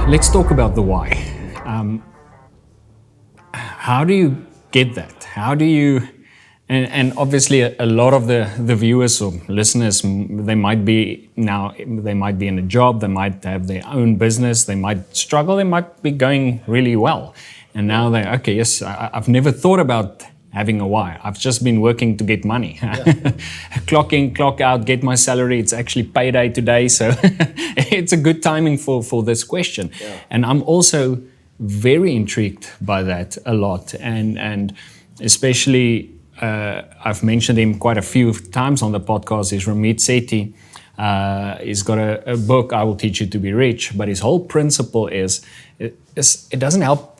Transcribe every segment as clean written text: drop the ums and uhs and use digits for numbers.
let's talk about the why. How do you get that? How do you, and obviously a lot of the viewers or listeners, they might be in a job, they might have their own business, they might struggle, they might be going really well. And now I've never thought about having a why. I've just been working to get money. Yeah. Clock in, clock out, get my salary. It's actually payday today. So it's a good timing for this question. Yeah. And I'm also very intrigued by that a lot. And especially, I've mentioned him quite a few times on the podcast, is Ramit Sethi. He's got a book, I Will Teach You to Be Rich. But his whole principle is it doesn't help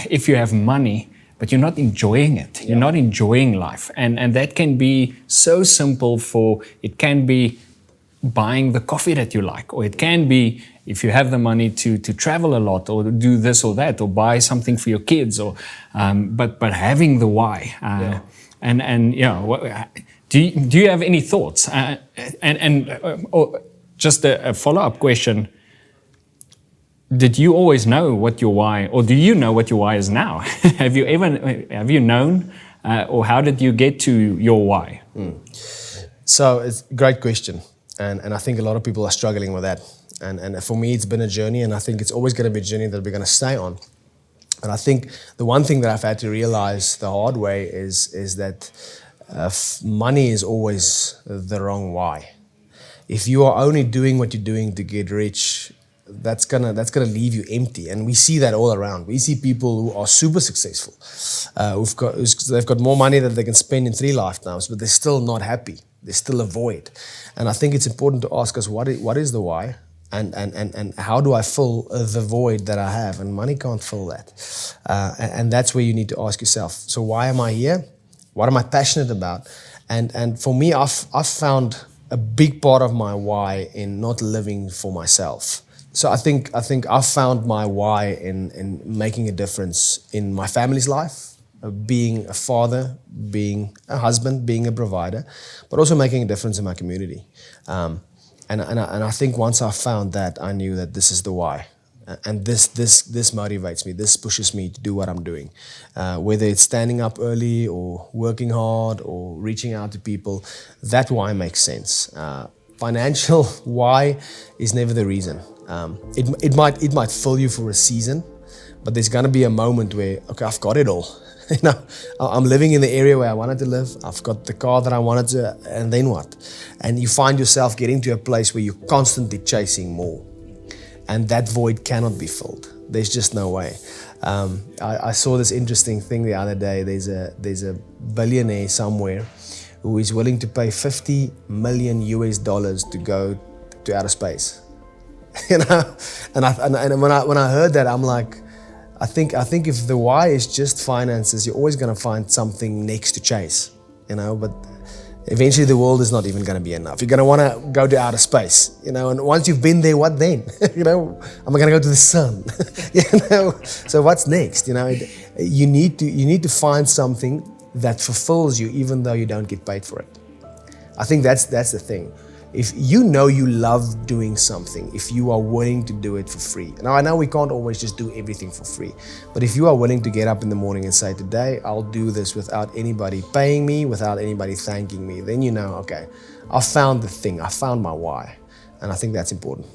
if you have money, but you're not enjoying it. You're not enjoying life. And that can be so simple. It can be buying the coffee that you like, or it can be, if you have the money, to travel a lot, or do this or that, or buy something for your kids, or but having the why. Do you have any thoughts? Or just a follow-up question. Did you always know what your why, or do you know what your why is now? Have you known, or how did you get to your why? So it's a great question, and I think a lot of people are struggling with that. And for me, it's been a journey, and I think it's always going to be a journey that we're going to stay on. And I think the one thing that I've had to realize the hard way is that money is always the wrong why. If you are only doing what you're doing to get rich, that's gonna leave you empty, and we see that all around. We see people who are super successful, they've got more money than they can spend in 3 lifetimes, but they're still not happy. There's still a void, and I think it's important to ask us what is the why, and how do I fill the void that I have? And money can't fill that, and that's where you need to ask yourself. So why am I here? What am I passionate about? And for me, I've found a big part of my why in not living for myself. So I think I've found my why in making a difference in my family's life, being a father, being a husband, being a provider, but also making a difference in my community. And I think once I found that, I knew that this is the why, and this motivates me. This pushes me to do what I'm doing, whether it's standing up early or working hard or reaching out to people. That why makes sense. Financial why is never the reason. It might fill you for a season, but there's gonna be a moment where, okay, I've got it all. I'm living in the area where I wanted to live. I've got the car that I wanted to, and then what? And you find yourself getting to a place where you're constantly chasing more, and that void cannot be filled. There's just no way. I saw this interesting thing the other day. There's a billionaire somewhere who is willing to pay $50 million to go to outer space. And when I heard that, I'm like, I think if the why is just finances, you're always going to find something next to chase, but eventually the world is not even going to be enough. You're going to want to go to outer space, and once you've been there, what then? Am I going to go to the sun? So what's next? You need to find something that fulfills you, even though you don't get paid for it. I think that's the thing. If you love doing something, if you are willing to do it for free. Now, I know we can't always just do everything for free, but if you are willing to get up in the morning and say, today I'll do this without anybody paying me, without anybody thanking me, then okay, I found the thing, I found my why. And I think that's important.